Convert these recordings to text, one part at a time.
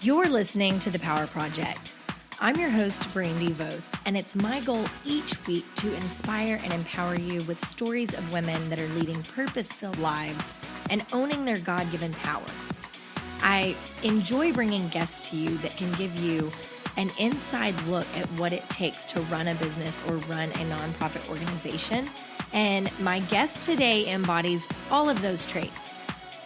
You're listening to The Power Project. I'm your host, Brandy Voth, and it's my goal each week to inspire and empower you with stories of women that are leading purpose-filled lives and owning their God-given power. I enjoy bringing guests to you that can give you an inside look at what it takes to run a business or run a nonprofit organization. And my guest today embodies all of those traits.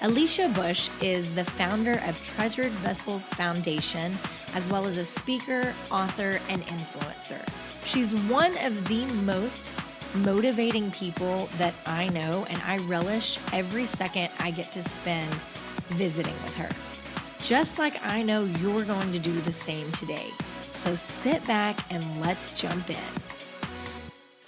Alicia Bush is the founder of Treasured Vessels Foundation, as well as a speaker, author, and influencer. She's one of the most motivating people that I know, and I relish every second I get to spend visiting with her. Just like I know you're going to do the same today. So sit back and let's jump in.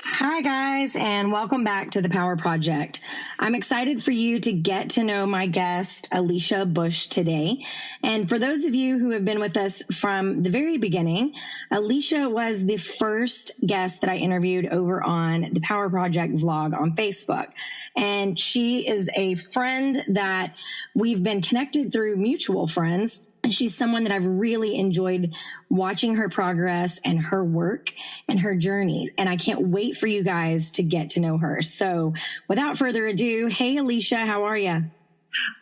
Hi, guys, and welcome back to The Power Project. I'm excited for you to get to know my guest, Alicia Bush, today. And for those of you who have been with us from the very beginning, Alicia was the first guest that I interviewed over on the Power Project vlog on Facebook. And she is a friend that we've been connected through mutual friends. She's someone that I've really enjoyed watching her progress and her work and her journey. And I can't wait for you guys to get to know her. So without further ado, hey, Alicia, how are you?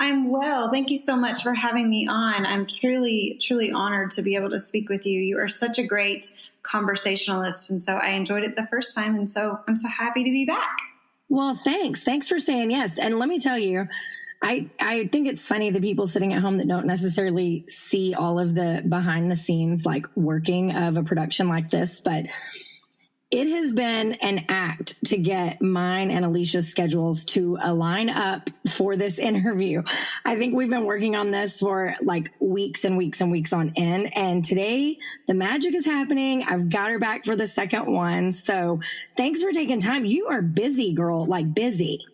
I'm well. Thank you so much for having me on. I'm truly, truly honored to be able to speak with you. You are such a great conversationalist. And so I enjoyed it the first time. And so I'm so happy to be back. Well, thanks. Thanks for saying yes. And let me tell you, I think it's funny the people sitting at home that don't necessarily see all of the behind the scenes, like working of a production like this, but it has been an act to get mine and Alicia's schedules to align up for this interview. I think we've been working on this for like weeks and weeks and weeks on end. And today the magic is happening. I've got her back for the second one. So thanks for taking time. You are busy, girl, like busy.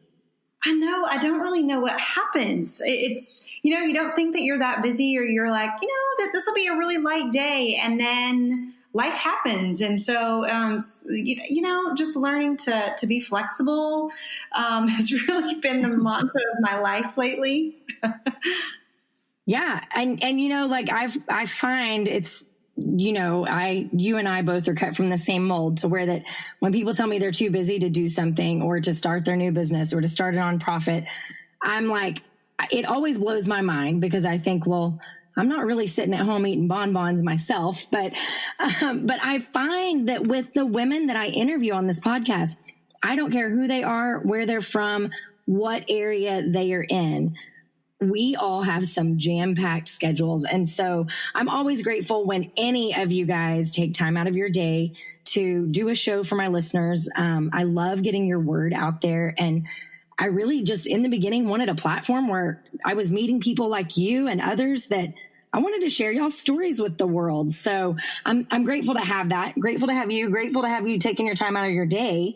I know. I don't really know what happens. It's, you don't think that you're that busy, or you're like, that this will be a really light day. And then life happens. And so, just learning to be flexible has really been the mantra of my life lately. Yeah. And I find it's, you and I both are cut from the same mold, to where that when people tell me they're too busy to do something or to start their new business or to start a nonprofit, I'm like, it always blows my mind, because I think, well, I'm not really sitting at home eating bonbons myself. But I find that with the women that I interview on this podcast, I don't care who they are, where they're from, what area they are in. We all have some jam-packed schedules. And so I'm always grateful when any of you guys take time out of your day to do a show for my listeners. I love getting your word out there. And I really just in the beginning wanted a platform where I was meeting people like you and others that I wanted to share y'all's stories with the world. So I'm grateful to have that. Grateful to have you taking your time out of your day.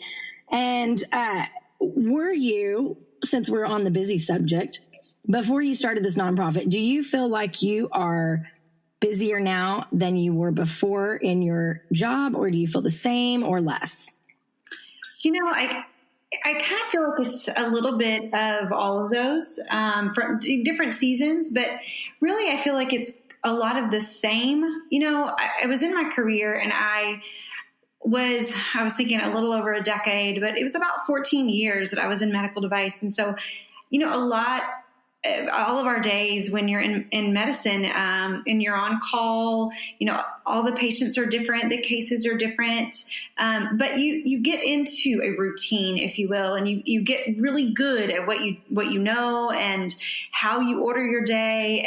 And were you, since we're on the busy subject, before you started this nonprofit, do you feel like you are busier now than you were before in your job, or do you feel the same or less? I kind of feel like it's a little bit of all of those from different seasons, but really I feel like it's a lot of the same. I was in my career, and I was thinking a little over a decade, but it was about 14 years that I was in medical device. And so, all of our days when you're in medicine, and you're on call, all the patients are different, the cases are different. But you get into a routine, if you will, and you get really good at what you know and how you order your day.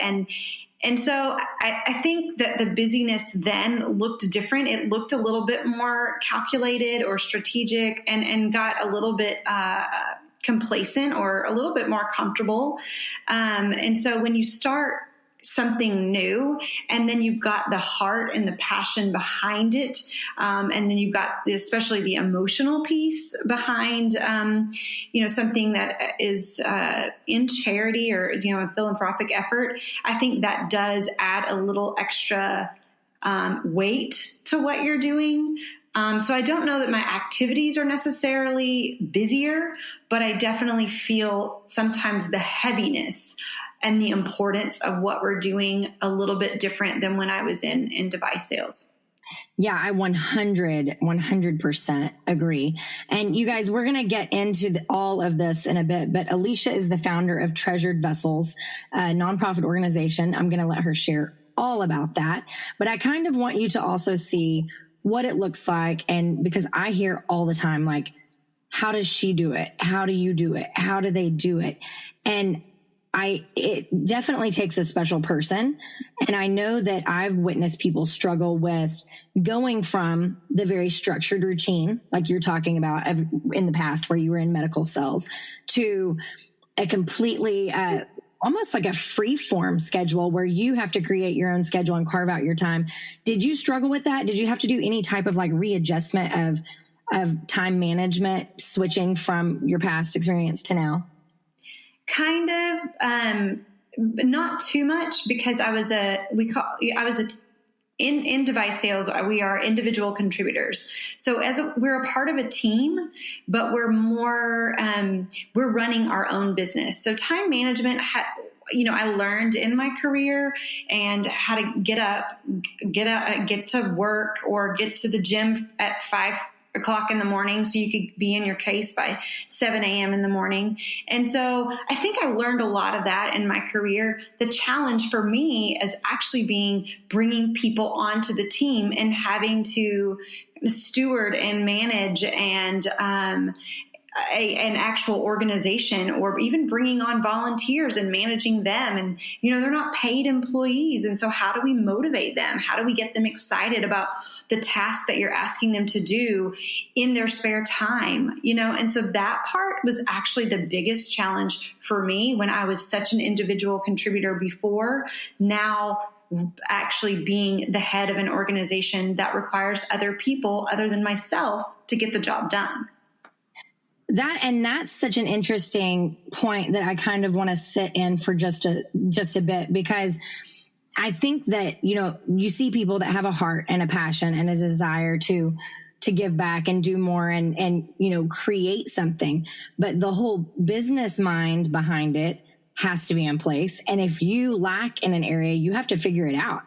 And so I think that the busyness then looked different. It looked a little bit more calculated or strategic, and got a little bit complacent or a little bit more comfortable. And so when you start something new, and then you've got the heart and the passion behind it, and then you've got especially the emotional piece behind, something that is in charity or, a philanthropic effort, I think that does add a little extra weight to what you're doing. So I don't know that my activities are necessarily busier, but I definitely feel sometimes the heaviness and the importance of what we're doing a little bit different than when I was in device sales. Yeah, I 100% agree. And you guys, we're going to get into all of this in a bit, but Alicia is the founder of Treasured Vessels, a nonprofit organization. I'm going to let her share all about that. But I kind of want you to also see what it looks like. And because I hear all the time, like, how does she do it? How do you do it? How do they do it? And it definitely takes a special person. And I know that I've witnessed people struggle with going from the very structured routine, like you're talking about in the past where you were in medical cells, to a completely, almost like a free form schedule where you have to create your own schedule and carve out your time. Did you struggle with that? Did you have to do any type of like readjustment of time management, switching from your past experience to now? Kind of, not too much, because in device sales, we are individual contributors. So we're a part of a team, but we're more, we're running our own business. So time management, I learned in my career and how to get to work or get to the gym at 5:00 in the morning so you could be in your case by 7 a.m. in the morning. And so I think I learned a lot of that in my career. The challenge for me is actually bringing people onto the team and having to steward and manage and an actual organization, or even bringing on volunteers and managing them. And, they're not paid employees. And so how do we motivate them? How do we get them excited about the task that you're asking them to do in their spare time? And so that part was actually the biggest challenge for me when I was such an individual contributor before. Now, actually being the head of an organization that requires other people other than myself to get the job done. That's such an interesting point that I kind of want to sit in for just a bit, because I think that, you see people that have a heart and a passion and a desire to give back and do more and create something, but the whole business mind behind it has to be in place. And if you lack in an area, you have to figure it out.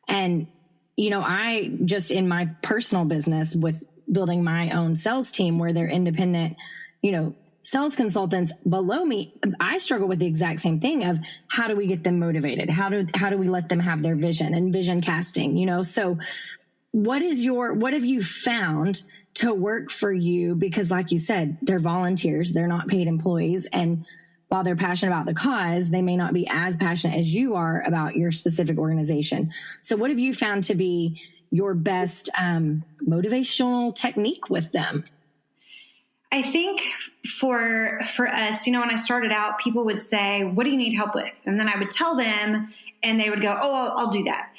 And, I just in my personal business with building my own sales team where they're independent, sales consultants below me, I struggle with the exact same thing of how do we get them motivated? How do we let them have their vision and vision casting, So what have you found to work for you? Because like you said, they're volunteers, they're not paid employees. And while they're passionate about the cause, they may not be as passionate as you are about your specific organization. So what have you found to be your best motivational technique with them? I think for us, when I started out, people would say, what do you need help with? And then I would tell them and they would go, oh, I'll do that.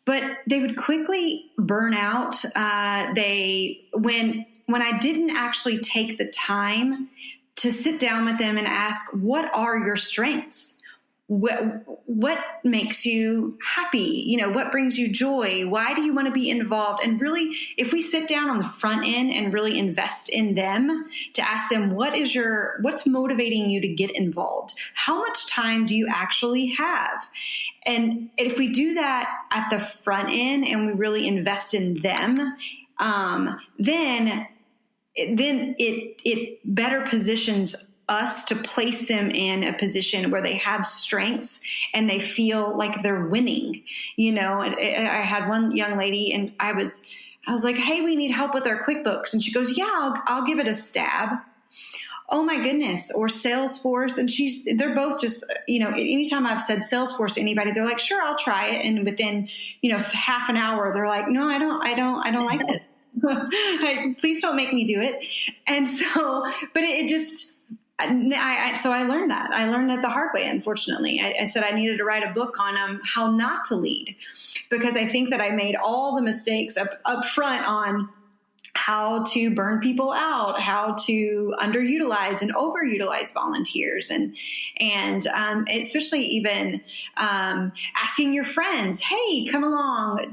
But they would quickly burn out. When I didn't actually take the time to sit down with them and ask, what are your strengths? What makes you happy? What brings you joy? Why do you want to be involved? And really, if we sit down on the front end and really invest in them to ask them, what's motivating you to get involved? How much time do you actually have? And if we do that at the front end and we really invest in them, then it better positions us to place them in a position where they have strengths and they feel like they're winning. I had one young lady and I was like, hey, we need help with our QuickBooks. And she goes, yeah, I'll give it a stab. Oh my goodness. Or Salesforce. And they're both just, anytime I've said Salesforce to anybody, they're like, sure, I'll try it. And within, half an hour, they're like, no, I don't like it. Please don't make me do it. And so, but it just, so I learned that. I learned that the hard way, unfortunately. I said I needed to write a book on how not to lead, because I think that I made all the mistakes up front on how to burn people out, how to underutilize and overutilize volunteers, and especially even asking your friends, hey, come along,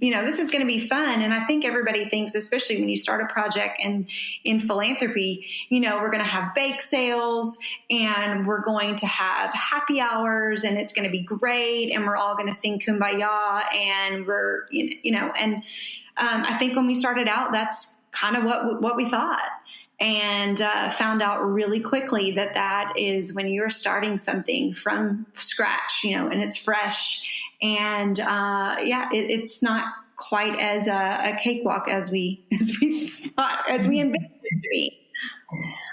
this is going to be fun. And I think everybody thinks, especially when you start a project in philanthropy, we're going to have bake sales and we're going to have happy hours and it's going to be great and we're all going to sing Kumbaya and we're, I think when we started out, that's kind of what we thought, and found out really quickly that is when you're starting something from scratch, and it's fresh, and it's not quite as a cakewalk as we thought, as we envisioned it to be.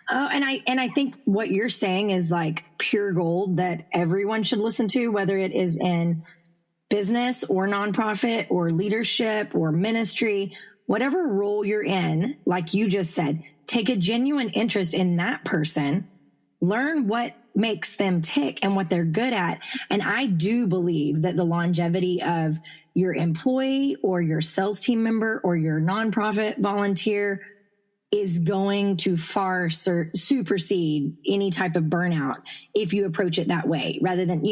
Oh, and I think what you're saying is like pure gold that everyone should listen to, whether it is in business or nonprofit or leadership or ministry, whatever role you're in. Like you just said, take a genuine interest in that person, learn what makes them tick and what they're good at. And I do believe that the longevity of your employee or your sales team member or your nonprofit volunteer is going to far supersede any type of burnout if you approach it that way, rather than,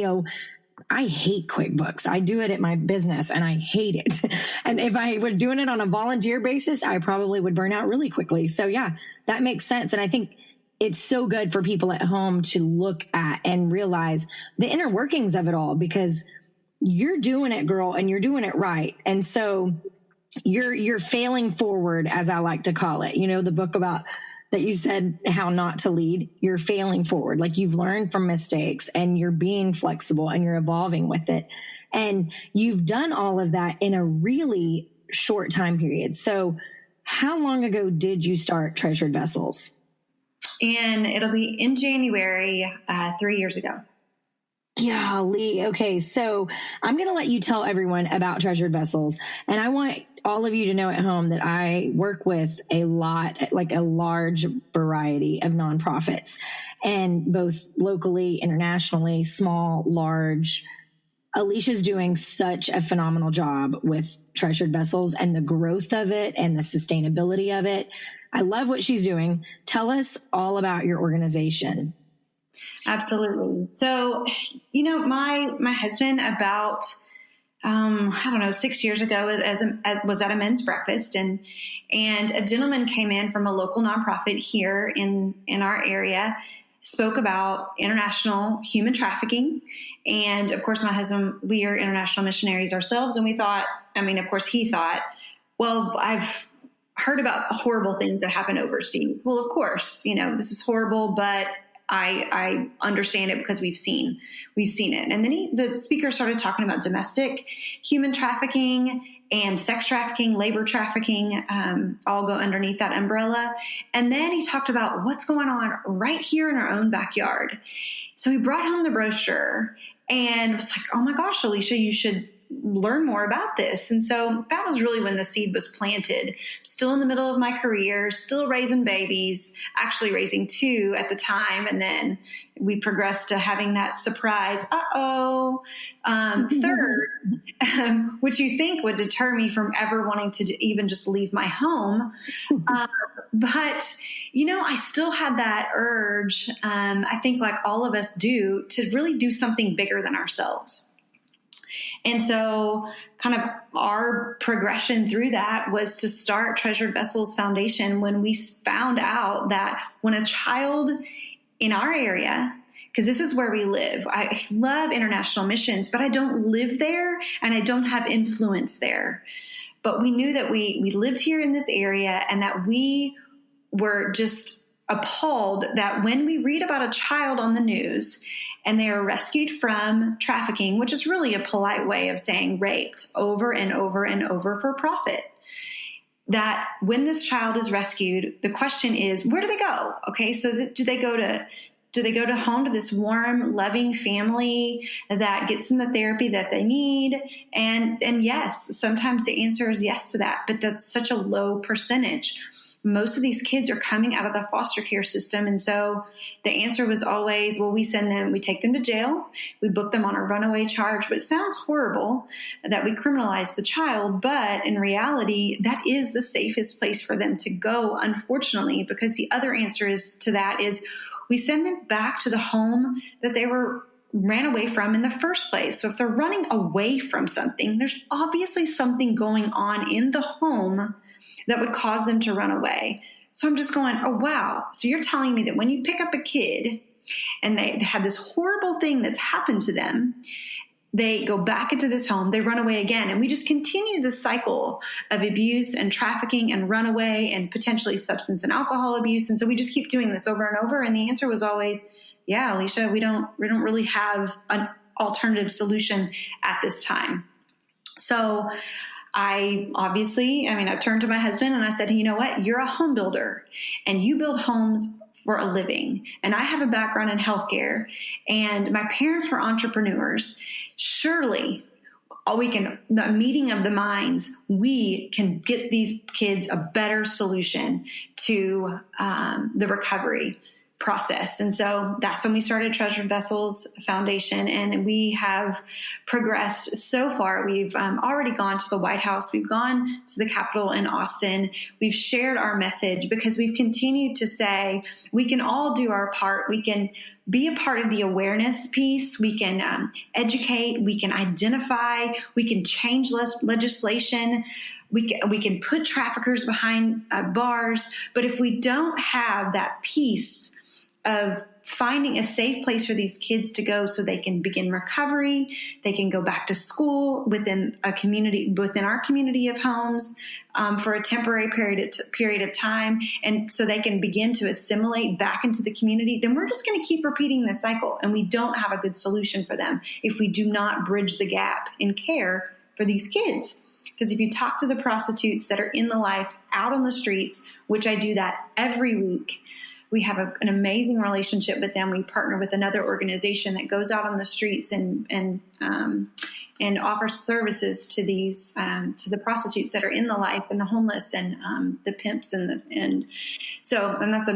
I hate QuickBooks. I do it at my business and I hate it. And if I were doing it on a volunteer basis, I probably would burn out really quickly. So yeah, that makes sense. And I think it's so good for people at home to look at and realize the inner workings of it all, because you're doing it, girl, and you're doing it right. And so you're failing forward, as I like to call it. The book about that you said, how not to lead, you're failing forward. Like you've learned from mistakes and you're being flexible and you're evolving with it. And you've done all of that in a really short time period. So how long ago did you start Treasured Vessels? And it'll be in January, 3 years ago. Golly. Okay. So I'm going to let you tell everyone about Treasured Vessels. And I want all of you to know at home that I work with a large variety of nonprofits, and both locally, internationally, small, large. Alicia's doing such a phenomenal job with Treasured Vessels and the growth of it and the sustainability of it. I love what she's doing. Tell us all about your organization. Absolutely. So, my husband about, 6 years ago was at a men's breakfast, and a gentleman came in from a local nonprofit here in our area, spoke about international human trafficking. And of course, my husband, we are international missionaries ourselves. And we thought, of course he thought, well, I've heard about horrible things that happen overseas. Well, of course, this is horrible, but I understand it because we've seen it. And then the speaker started talking about domestic human trafficking and sex trafficking, labor trafficking, all go underneath that umbrella. And then he talked about what's going on right here in our own backyard. So he brought home the brochure and was like, oh my gosh, Alicia, you should learn more about this. And so that was really when the seed was planted. Still in the middle of my career, still raising babies, actually raising 2 at the time. And then we progressed to having that surprise, third, which you think would deter me from ever wanting to even just leave my home. But, I still had that urge, I think like all of us do, to really do something bigger than ourselves. And so kind of our progression through that was to start Treasured Vessels Foundation when we found out that when a child in our area, because this is where we live, I love international missions, but I don't live there and I don't have influence there. But we knew that we lived here in this area and that we were just appalled that when we read about a child on the news and they are rescued from trafficking, which is really a polite way of saying raped over and over and over for profit, that when this child is rescued, the question is, where do they go? Okay, so do they go to home to this warm, loving family that gets them the therapy that they need? And yes, sometimes the answer is yes to that, but that's such a low percentage. most of these kids are coming out of the foster care system. And so the answer was always, well, we take them to jail. We book them on a runaway charge, but it sounds horrible that we criminalize the child. But in reality, that is the safest place for them to go, unfortunately, because the other answer to that is we send them back to the home that they ran away from in the first place. So if they're running away from something, there's obviously something going on in the home that would cause them to run away. So I'm just going, oh, wow. So you're telling me that when you pick up a kid and they had this horrible thing that's happened to them, they go back into this home, they run away again. And we just continue this cycle of abuse and trafficking and runaway and potentially substance and alcohol abuse. And so we just keep doing this over and over. And the answer was always, yeah, Alicia, we don't really have an alternative solution at this time. So I turned to my husband and I said, you know what? You're a home builder and you build homes for a living. And I have a background in healthcare and my parents were entrepreneurs. Surely the meeting of the minds, we can get these kids a better solution to the recovery process. And so that's when we started Treasured Vessels Foundation, and we have progressed so far. We've already gone to the White House. We've gone to the Capitol in Austin. We've shared our message because we've continued to say we can all do our part. We can be a part of the awareness piece. We can educate. We can identify. We can change legislation. We can put traffickers behind bars. But if we don't have that piece of finding a safe place for these kids to go so they can begin recovery, they can go back to school within our community of homes for a temporary period of time, and so they can begin to assimilate back into the community, then we're just going to keep repeating this cycle, and we don't have a good solution for them if we do not bridge the gap in care for these kids. Because if you talk to the prostitutes that are in the life out on the streets, which I do that every week, we have an amazing relationship with them. We partner with another organization that goes out on the streets and offers services to these to the prostitutes that are in the life and the homeless and the pimps and that's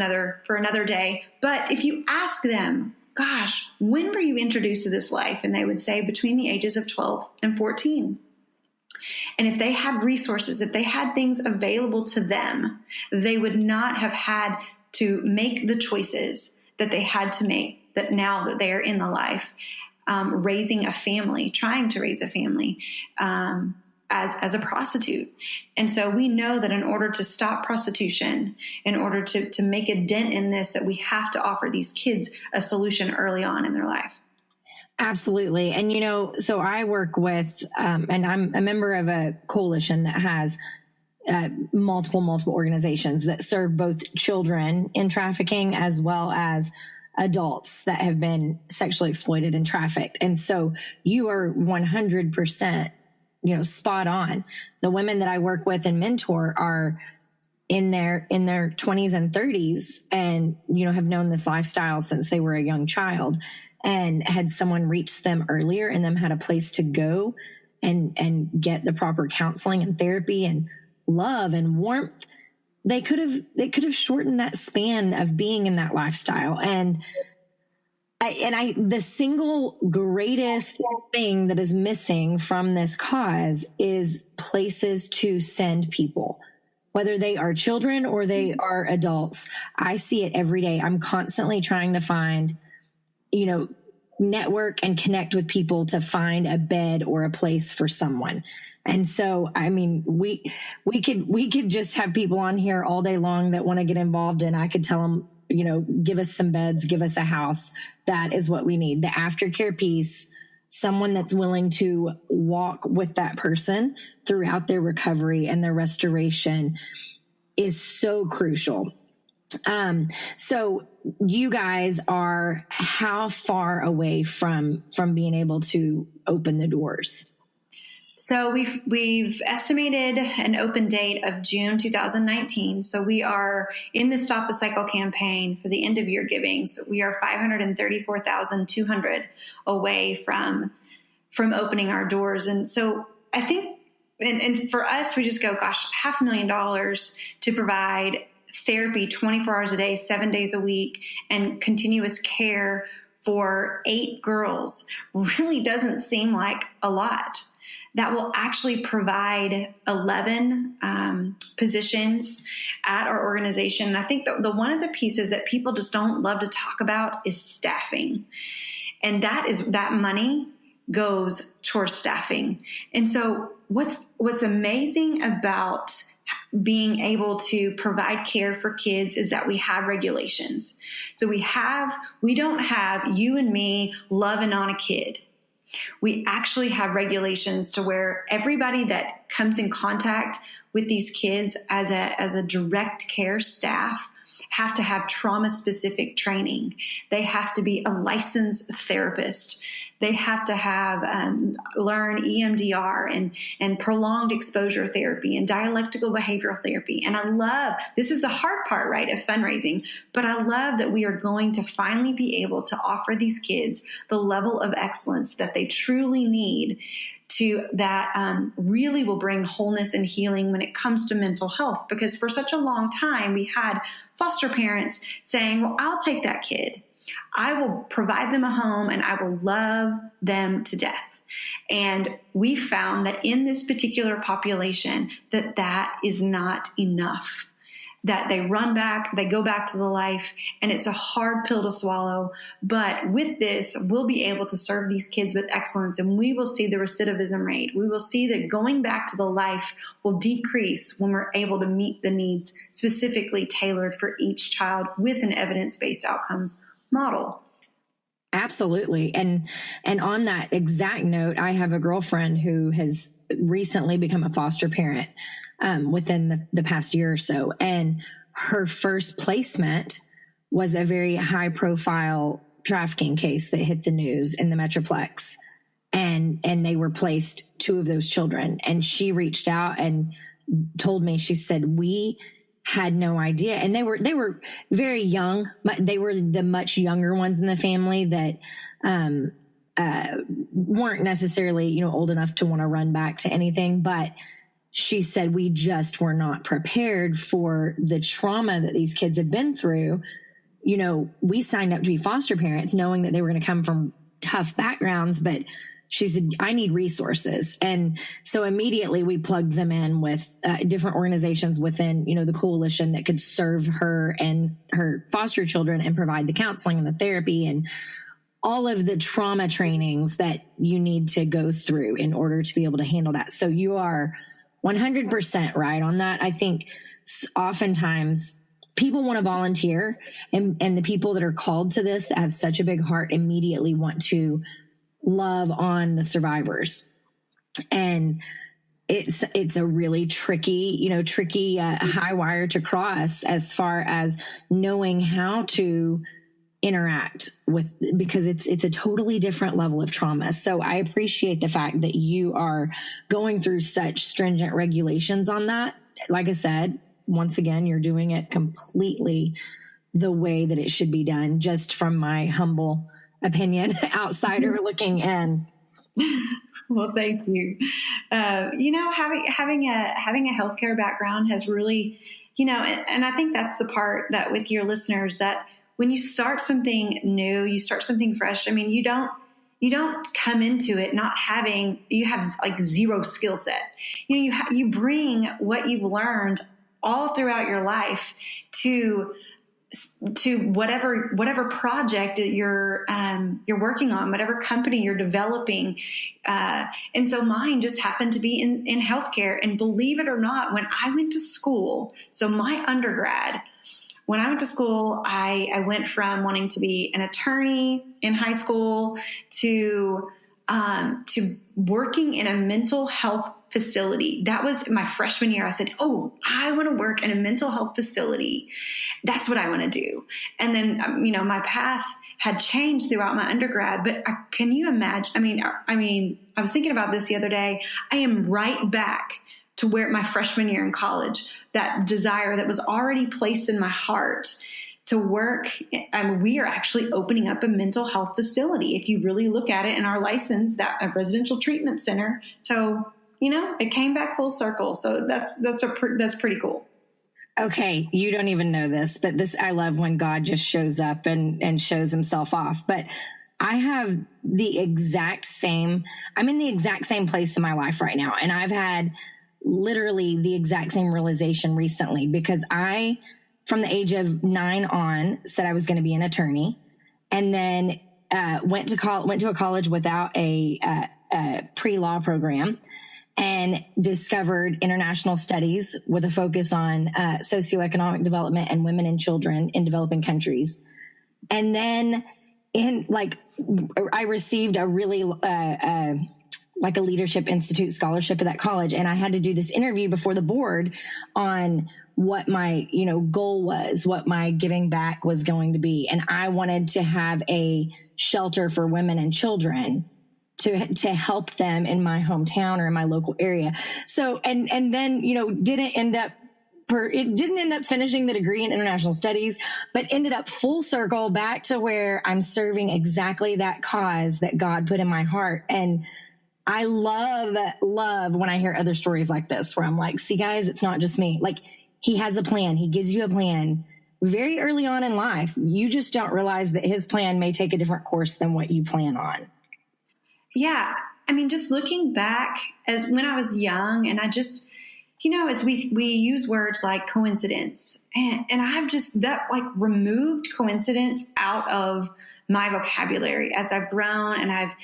for another day. But if you ask them, gosh, when were you introduced to this life? And they would say between the ages of 12 and 14. And if they had resources, if they had things available to them, they would not have had to make the choices that they had to make, that now that they are in the life, trying to raise a family as a prostitute. And so we know that in order to stop prostitution, in order to make a dent in this, that we have to offer these kids a solution early on in their life. Absolutely. And, so I work with, and I'm a member of a coalition that has multiple organizations that serve both children in trafficking as well as adults that have been sexually exploited and trafficked. And so you are 100%, spot on. The women that I work with and mentor are in their 20s and 30s and, have known this lifestyle since they were a young child. And had someone reached them earlier and them had a place to go and get the proper counseling and therapy and love and warmth, they could have shortened that span of being in that lifestyle. And the single greatest thing that is missing from this cause is places to send people, whether they are children or they are adults. I see it every day. I'm constantly trying to find, network and connect with people to find a bed or a place for someone. And so, we could just have people on here all day long that want to get involved, and I could tell them, give us some beds, give us a house. That is what we need. The aftercare piece, someone that's willing to walk with that person throughout their recovery and their restoration is so crucial. So you guys are how far away from being able to open the doors? So we've estimated an open date of June 2019. So we are in the Stop the Cycle campaign for the end of year giving. So we are $534,200 away from opening our doors. And so I think, and for us, we just go, gosh, $500,000 to provide therapy 24 hours a day, 7 days a week, and continuous care for 8 girls really doesn't seem like a lot. That will actually provide 11 positions at our organization. And I think the one of the pieces that people just don't love to talk about is staffing. And that money goes towards staffing. And so what's amazing about being able to provide care for kids is that we have regulations. So we don't have you and me loving on a kid. We actually have regulations to where everybody that comes in contact with these kids as a direct care staff have to have trauma-specific training. They have to be a licensed therapist. They have to have learn EMDR and prolonged exposure therapy and dialectical behavioral therapy. And I love, this is the hard part, right, of fundraising, but I love that we are going to finally be able to offer these kids the level of excellence that they truly need to that really will bring wholeness and healing when it comes to mental health. Because for such a long time, we had foster parents saying, well, I'll take that kid. I will provide them a home and I will love them to death. And we found that in this particular population, that is not enough. That they run back, they go back to the life, and it's a hard pill to swallow. But with this, we'll be able to serve these kids with excellence, and we will see the recidivism rate. We will see that going back to the life will decrease when we're able to meet the needs specifically tailored for each child with an evidence-based outcomes model. Absolutely. And on that exact note, I have a girlfriend who has recently become a foster parent within the past year or so. And her first placement was a very high profile trafficking case that hit the news in the Metroplex. And they were placed 2 of those children. And she reached out and told me, she said, we had no idea. And they were very young. They were the much younger ones in the family that, weren't necessarily, old enough to want to run back to anything, but she said, we just were not prepared for the trauma that these kids have been through. We signed up to be foster parents knowing that they were going to come from tough backgrounds, but she said, I need resources. And so immediately we plugged them in with different organizations within, the coalition that could serve her and her foster children and provide the counseling and the therapy and all of the trauma trainings that you need to go through in order to be able to handle that. So you are 100% right on that. I think oftentimes people want to volunteer, and the people that are called to this that have such a big heart immediately want to love on the survivors. And it's a really tricky high wire to cross as far as knowing how to interact with, because it's a totally different level of trauma. So I appreciate the fact that you are going through such stringent regulations on that. Like I said, once again, you're doing it completely the way that it should be done, just from my humble opinion, outsider looking in. Well, thank you. Having a healthcare background has really, and I think that's the part that with your listeners, that when you start something new, you start something fresh. I mean, you don't come into it you have like zero skill set. You bring what you've learned all throughout your life to whatever project you're working on, whatever company you're developing. And so mine just happened to be in healthcare. And believe it or not, when I went to school, so my undergrad, when I went to school, I went from wanting to be an attorney in high school to working in a mental health facility. That was my freshman year. I said, oh, I want to work in a mental health facility. That's what I want to do. And then, my path had changed throughout my undergrad, but can you imagine? I mean, I was thinking about this the other day. I am right back to where my freshman year in college, that desire that was already placed in my heart to work. We are actually opening up a mental health facility. If you really look at it in our license, that a residential treatment center. So, it came back full circle. So that's pretty cool. Okay, you don't even know this, but I love when God just shows up and shows himself off. But I have I'm in the exact same place in my life right now. And I've had literally the exact same realization recently, because I, from the age of 9 on, said I was going to be an attorney, and then went to a college without a pre-law program, and discovered international studies with a focus on socioeconomic development and women and children in developing countries. And then I received a really like a Leadership Institute scholarship at that college. And I had to do this interview before the board on what my, goal was, what my giving back was going to be. And I wanted to have a shelter for women and children to help them in my hometown or in my local area. So, and then, didn't end up finishing the degree in international studies, but ended up full circle back to where I'm serving exactly that cause that God put in my heart. And I love when I hear other stories like this, where I'm like, see guys, it's not just me. Like, he has a plan. He gives you a plan very early on in life. You just don't realize that his plan may take a different course than what you plan on. Yeah. I mean, just looking back as when I was young, and I just, as we use words like coincidence, and I've just removed coincidence out of my vocabulary as I've grown and I've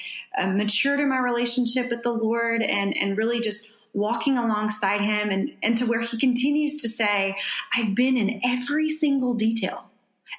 matured in my relationship with the Lord, and really just walking alongside him, and to where he continues to say, I've been in every single detail.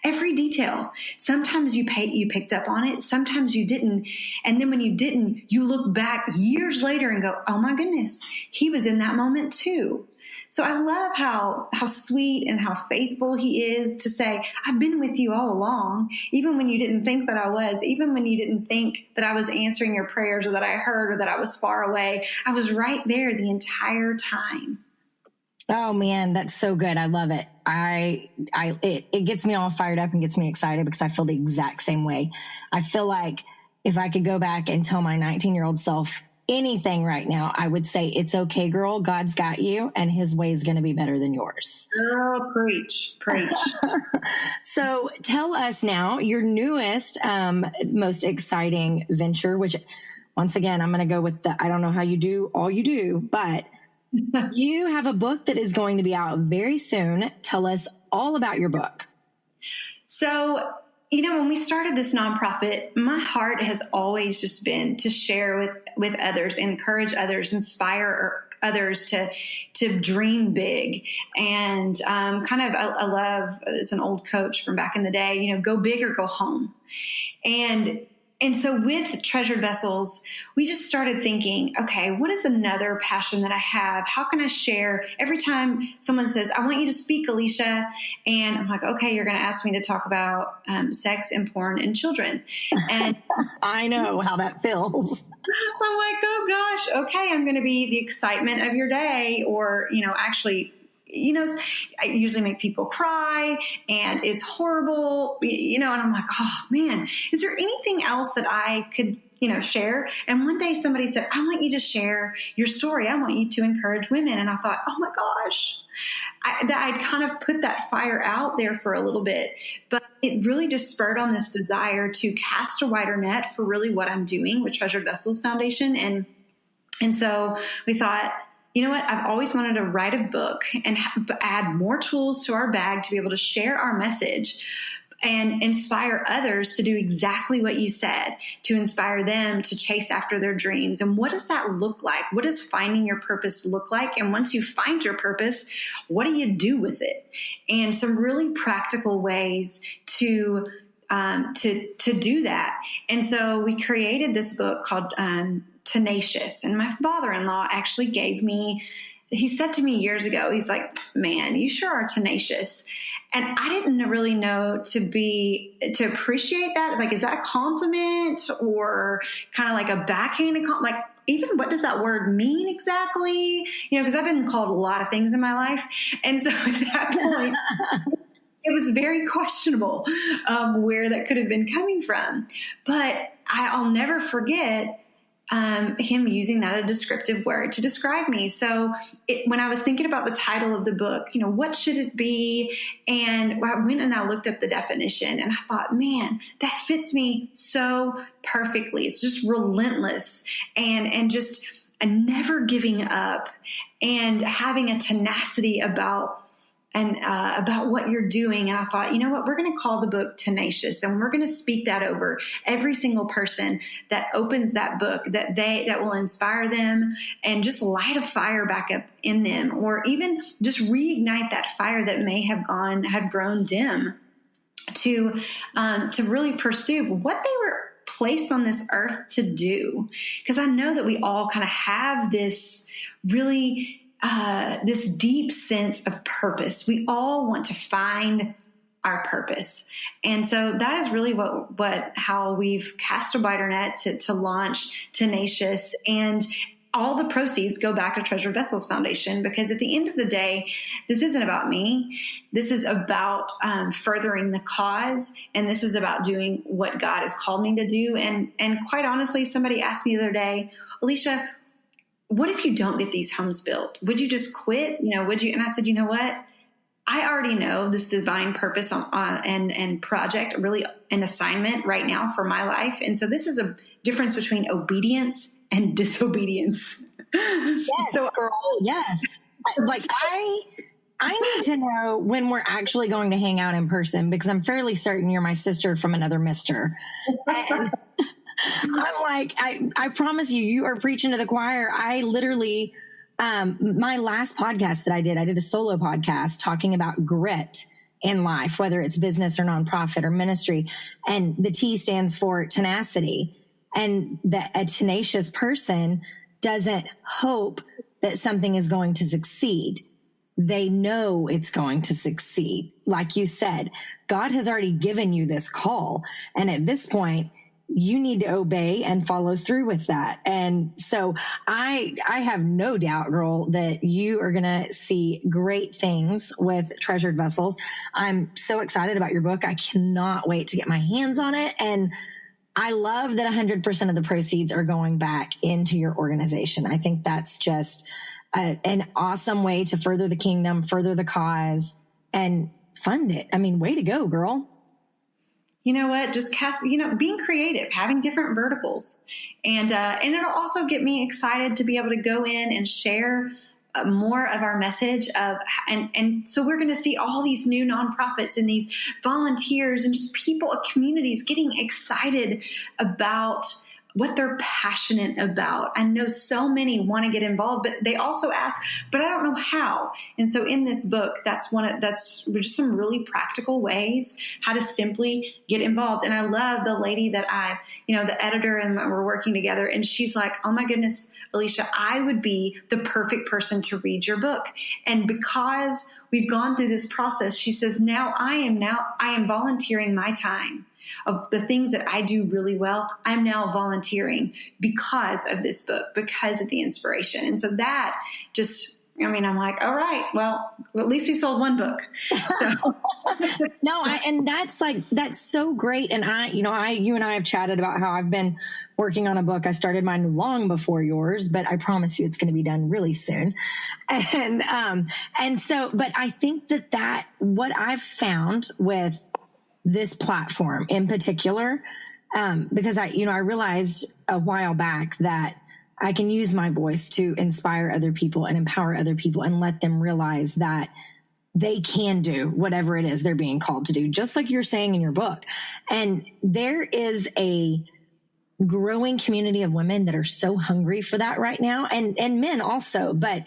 Every detail. Sometimes you picked up on it. Sometimes you didn't. And then when you didn't, you look back years later and go, oh my goodness, he was in that moment too. So I love how sweet and how faithful he is to say, I've been with you all along, even when you didn't think that I was, even when you didn't think that I was answering your prayers, or that I heard, or that I was far away. I was right there the entire time. Oh man, that's so good. I love it. It gets me all fired up and gets me excited, because I feel the exact same way. I feel like if I could go back and tell my 19-year-old self anything right now, I would say, it's okay, girl. God's got you, and his way is going to be better than yours. Oh, preach. So tell us now your newest, most exciting venture, which once again, I'm going to go with I don't know how you do all you do, but you have a book that is going to be out very soon. Tell us all about your book. So, when we started this nonprofit, my heart has always just been to share with others, encourage others, inspire others to dream big. And I love, as an old coach from back in the day, go big or go home. And so with Treasured Vessels, we just started thinking, okay, what is another passion that I have? How can I share? Every time someone says, I want you to speak, Alicia. And I'm like, okay, you're going to ask me to talk about sex and porn and children. And I know how that feels. So I'm like, oh gosh, okay, I'm going to be the excitement of your day, or, actually, I usually make people cry, and it's horrible, and I'm like, oh man, is there anything else that I could, share? And one day somebody said, I want you to share your story. I want you to encourage women. And I thought, oh my gosh, I'd kind of put that fire out there for a little bit, but it really just spurred on this desire to cast a wider net for really what I'm doing with Treasured Vessels Foundation. And so we thought, you know what? I've always wanted to write a book and add more tools to our bag to be able to share our message and inspire others to do exactly what you said, to inspire them to chase after their dreams. And what does that look like? What does finding your purpose look like? And once you find your purpose, what do you do with it? And some really practical ways to do that. And so we created this book called Tenacious. And my father-in-law actually he said to me years ago, he's like, man, you sure are tenacious. And I didn't really know to appreciate that. Like, is that a compliment or kind of like a backhanded compliment? Like, even what does that word mean exactly? Because I've been called a lot of things in my life. And so at that point, it was very questionable where that could have been coming from. But I'll never forget, him using that a descriptive word to describe me. So when I was thinking about the title of the book, what should it be? And I went and I looked up the definition and I thought, man, that fits me so perfectly. It's just relentless and just never giving up and having a tenacity about what you're doing. And I thought, you know what, we're going to call the book Tenacious, and we're going to speak that over every single person that opens that book, that will inspire them and just light a fire back up in them, or even just reignite that fire that may have grown dim, to really pursue what they were placed on this earth to do. Because I know that we all kind of have this really this deep sense of purpose. We all want to find our purpose. And so that is really how we've cast a wider net to launch Tenacious. And all the proceeds go back to Treasured Vessels Foundation, because at the end of the day, this isn't about me. This is about furthering the cause. And this is about doing what God has called me to do. And quite honestly, somebody asked me the other day, Alicia, what if you don't get these homes built? Would you just quit? Would you? And I said, you know what? I already know this divine purpose and project, really an assignment right now for my life. And so this is a difference between obedience and disobedience. Yes, so, girl, yes. I need to know when we're actually going to hang out in person, because I'm fairly certain you're my sister from another mister. And I'm like, I promise you are preaching to the choir. I literally, my last podcast that I did a solo podcast talking about grit in life, whether it's business or nonprofit or ministry. And the T stands for tenacity. And that a tenacious person doesn't hope that something is going to succeed. They know it's going to succeed. Like you said, God has already given you this call. And at this point, you need to obey and follow through with that. And so I have no doubt, girl, that you are going to see great things with Treasured Vessels. I'm so excited about your book. I cannot wait to get my hands on it. And I love that 100% of the proceeds are going back into your organization. I think that's just an awesome way to further the kingdom, further the cause, and fund it. I mean, way to go, girl. You know what? Just being creative, having different verticals, and it'll also get me excited to be able to go in and share more of our message and so we're going to see all these new nonprofits and these volunteers and just people, communities getting excited about what they're passionate about. I know so many want to get involved, but they also ask, but I don't know how. And so in this book, that's just some really practical ways how to simply get involved. And I love the lady that the editor, and we're working together, and she's like, oh my goodness, Alicia, I would be the perfect person to read your book. And because we've gone through this process, she says, I am volunteering my time of the things that I do really well. I'm now volunteering because of this book, because of the inspiration. And so that just, I'm like, all right, well, at least we sold one book. So no, and that's so great. And you and I have chatted about how I've been working on a book. I started mine long before yours, but I promise you it's going to be done really soon. And so, but I think that what I've found with this platform in particular, because I realized a while back that I can use my voice to inspire other people and empower other people and let them realize that they can do whatever it is they're being called to do, just like you're saying in your book. And there is a growing community of women that are so hungry for that right now, and men also. But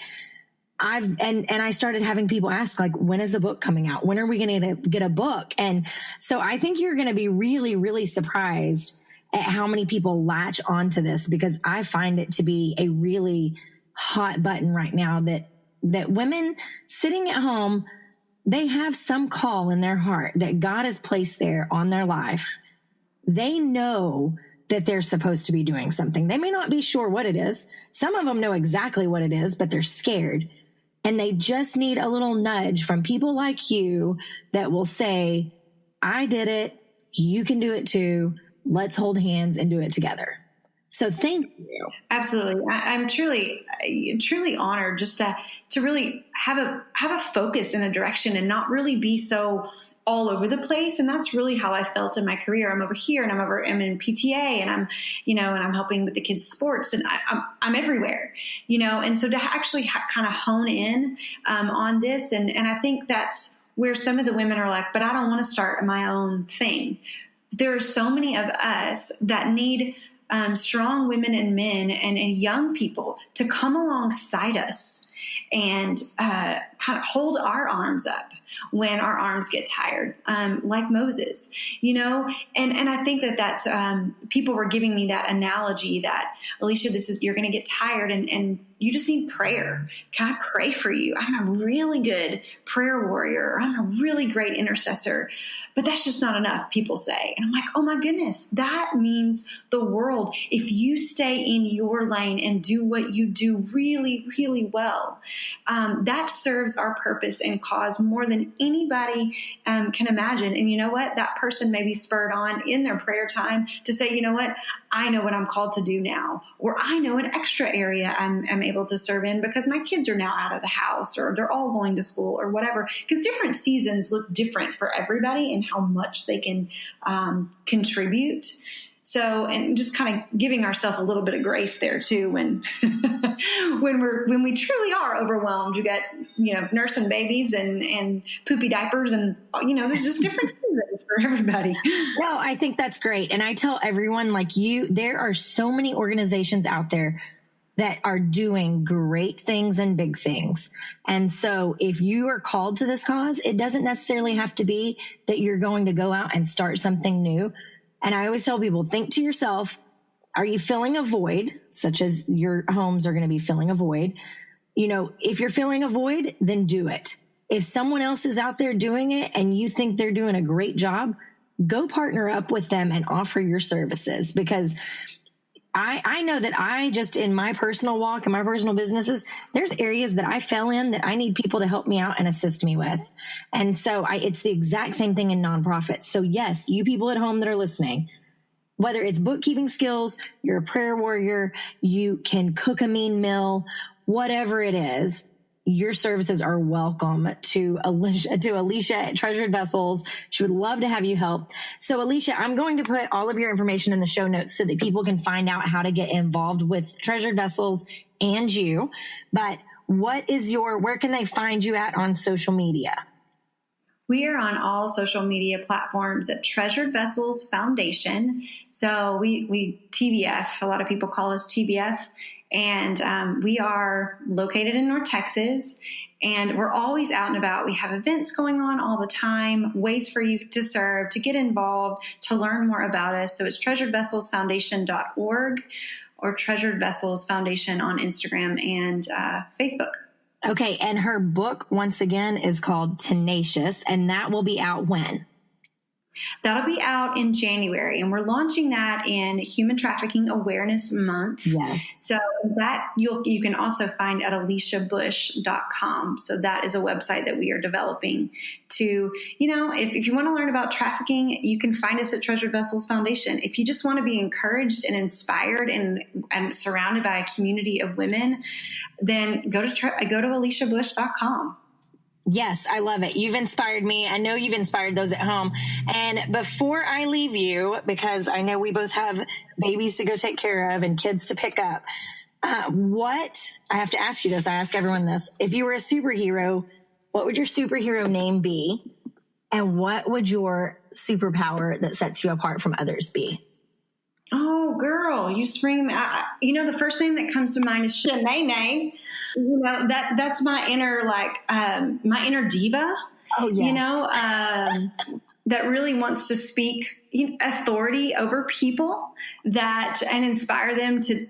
I started having people ask, like, when is the book coming out? When are we going to get a book? And so I think you're going to be really, really surprised at how many people latch onto this, because I find it to be a really hot button right now that women sitting at home, they have some call in their heart that God has placed there on their life. They know that they're supposed to be doing something. They may not be sure what it is. Some of them know exactly what it is, but they're scared. And they just need a little nudge from people like you that will say, I did it. You can do it too. Let's hold hands and do it together. So thank you. Absolutely. I'm truly honored just to really have a focus in a direction and not really be so all over the place. And that's really how I felt in my career. I'm over here and I'm in PTA and and I'm helping with the kids' sports and I'm everywhere, and so to actually kind of hone in on this. And I think that's where some of the women are like, but I don't want to start my own thing. There are so many of us that need strong women and men and young people to come alongside us and kind of hold our arms up when our arms get tired, like Moses, and I think that's people were giving me that analogy that, Alicia, you're going to get tired and you just need prayer. Can I pray for you? I'm a really good prayer warrior. I'm a really great intercessor, but that's just not enough, people say. And I'm like, oh my goodness, that means the world. If you stay in your lane and do what you do really, really well, that serves our purpose and cause more than anybody can imagine. And you know what? That person may be spurred on in their prayer time to say, you know what? I know what I'm called to do now, or I know an extra area I'm able to serve in because my kids are now out of the house or they're all going to school or whatever, because different seasons look different for everybody and how much they can contribute. So, and just kind of giving ourselves a little bit of grace there too, when when we truly are overwhelmed. You got, nursing babies and poopy diapers, and there's just different seasons for everybody. No, I think that's great. And I tell everyone there are so many organizations out there that are doing great things and big things. And so if you are called to this cause, it doesn't necessarily have to be that you're going to go out and start something new. And I always tell people, think to yourself, are you filling a void, such as your homes are going to be filling a void? If you're filling a void, then do it. If someone else is out there doing it and you think they're doing a great job, go partner up with them and offer your services, because I know that I just, in my personal walk and my personal businesses, there's areas that I fell in that I need people to help me out and assist me with. And so it's the exact same thing in nonprofits. So yes, you people at home that are listening, whether it's bookkeeping skills, you're a prayer warrior, you can cook a mean meal, whatever it is, your services are welcome to Alicia at Treasured Vessels. She would love to have you help. So Alicia, I'm going to put all of your information in the show notes so that people can find out how to get involved with Treasured Vessels and you. But where can they find you at on social media? We are on all social media platforms at Treasured Vessels Foundation. So we TVF, a lot of people call us TVF. And we are located in North Texas, and we're always out and about. We have events going on all the time, ways for you to serve, to get involved, to learn more about us. So it's treasuredvesselsfoundation.org or Treasured Vessels Foundation on Instagram and Facebook. Okay. And her book, once again, is called Tenacious, and that will be out when? That'll be out in January, and we're launching that in Human Trafficking Awareness Month. Yes. So that you can also find at aliciabush.com. So that is a website that we are developing to, if you want to learn about trafficking, you can find us at Treasured Vessels Foundation. If you just want to be encouraged and inspired and surrounded by a community of women, then go to aliciabush.com. Yes, I love it. You've inspired me. I know you've inspired those at home. And before I leave you, because I know we both have babies to go take care of and kids to pick up, I have to ask you this. I ask everyone this. If you were a superhero, what would your superhero name be? And what would your superpower that sets you apart from others be? Oh, girl, you spring. The first name that comes to mind is Shanae. That's my inner, my inner diva. Oh, yes. That really wants to speak authority over people and inspire them to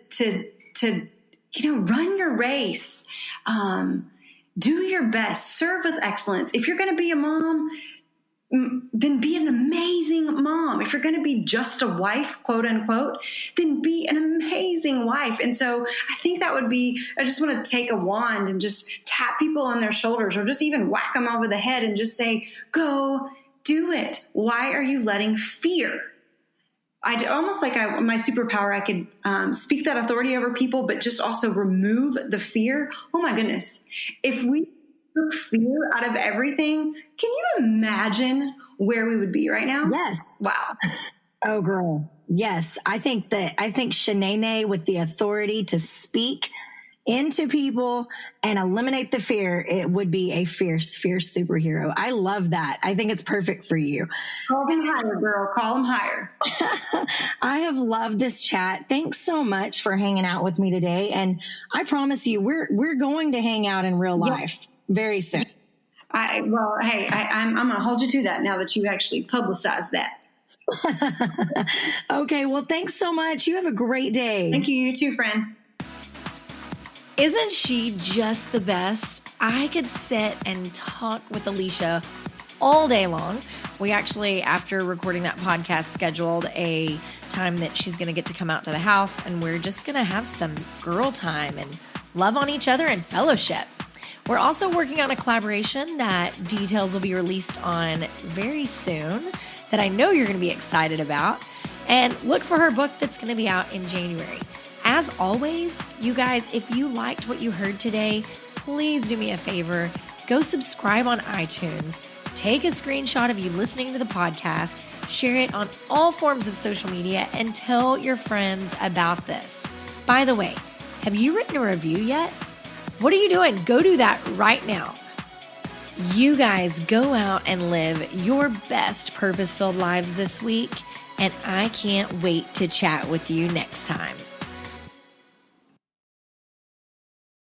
run your race, do your best, serve with excellence. If you're going to be a mom, then be an amazing mom. If you're going to be just a wife, quote unquote, then be an amazing wife. And so I think that would be, I just want to take a wand and just tap people on their shoulders or just even whack them over the head and just say, go do it. Why are you letting fear almost like my superpower, I could speak that authority over people, but just also remove the fear. Oh my goodness. If we took fear out of everything, can you imagine where we would be right now? Yes. Wow. Oh, girl. Yes. I think Shanae with the authority to speak into people and eliminate the fear, it would be a fierce superhero. I love that. I think it's perfect for you. Call them higher, girl. Call them higher. I have loved this chat. Thanks so much for hanging out with me today. And I promise you, we're going to hang out in real life very soon. I'm going to hold you to that now that you actually publicized that. Okay. Well, thanks so much. You have a great day. Thank you. You too, friend. Isn't she just the best? I could sit and talk with Alicia all day long. We actually, after recording that podcast, scheduled a time that she's going to get to come out to the house, and we're just going to have some girl time and love on each other and fellowship. We're also working on a collaboration that details will be released on very soon that I know you're going to be excited about. And look for her book that's going to be out in January. As always, you guys, if you liked what you heard today, please do me a favor. Go subscribe on iTunes. Take a screenshot of you listening to the podcast. Share it on all forms of social media and tell your friends about this. By the way, have you written a review yet? What are you doing? Go do that right now. You guys go out and live your best purpose-filled lives this week, and I can't wait to chat with you next time.